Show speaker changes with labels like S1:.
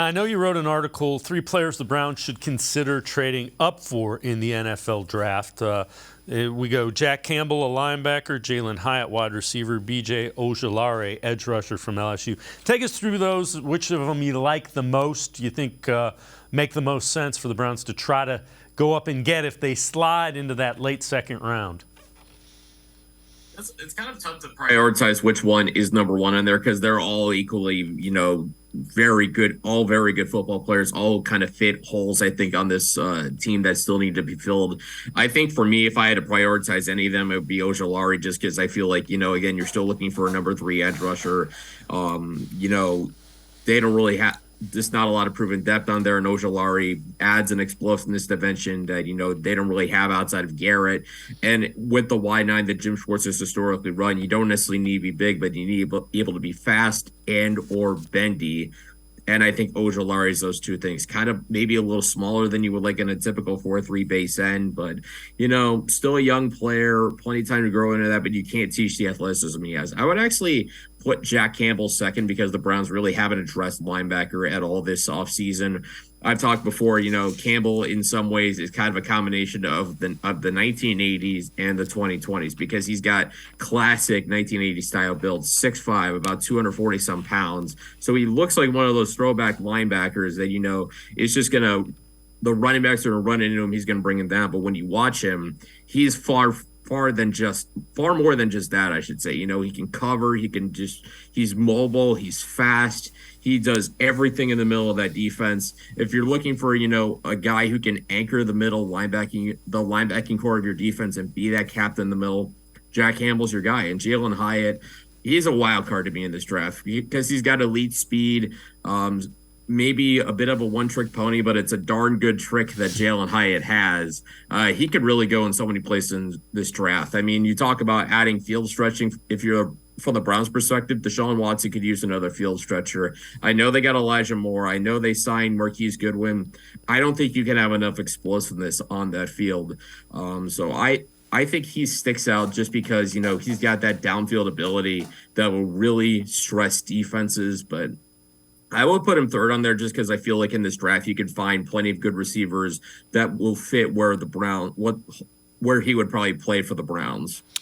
S1: I know you wrote an article, 3 players the Browns should consider trading up for in the NFL draft. We go Jack Campbell, a linebacker, Jalen Hyatt, wide receiver, B.J. Ojulari, edge rusher from LSU. Take us through those. Which of them you like the most? You think make the most sense for the Browns to try to go up and get if they slide into that late second round?
S2: It's kind of tough to prioritize which one is number one in there because they're all equally, very good, all very good football players, all kind of fit holes, I think, on this team that still need to be filled. I think for me, if I had to prioritize any of them, it would be Ojulari, just because I feel like, again, you're still looking for a number 3 edge rusher. They don't really have. There's not a lot of proven depth on there, and Ojulari adds an explosiveness dimension that they don't really have outside of Garrett. And with the Y9 that Jim Schwartz has historically run, you don't necessarily need to be big, but you need to be able to be fast and or bendy. And I think Ojulari is those two things. Kind of maybe a little smaller than you would like in a typical 4-3 base end, but still a young player, plenty of time to grow into that, but you can't teach the athleticism he has. I would actually put Jack Campbell second because the Browns really haven't addressed linebacker at all this offseason. I've talked before, Campbell in some ways is kind of a combination of the 1980s and the 2020s because he's got classic 1980s style build, 6'5", about 240 some pounds. So he looks like one of those throwback linebackers that, is just going to, the running backs are going to run into him. He's going to bring him down. But when you watch him, he's far more than just that, I should say. He can cover, he's mobile, he's fast. He does everything in the middle of that defense. If you're looking for, a guy who can anchor the linebacking core of your defense and be that captain in the middle, Jack Campbell's your guy. And Jalen Hyatt, he's a wild card to be in this draft because he's got elite speed, maybe a bit of a one-trick pony, but it's a darn good trick that Jalen Hyatt has. He could really go in so many places in this draft. I mean, you talk about adding field stretching. If you're from the Browns' perspective, Deshaun Watson could use another field stretcher. I know they got Elijah Moore. I know they signed Marquise Goodwin. I don't think you can have enough explosiveness on that field. So I think he sticks out just because, he's got that downfield ability that will really stress defenses, but I will put him third on there just because I feel like in this draft you could find plenty of good receivers that will fit where he would probably play for the Browns.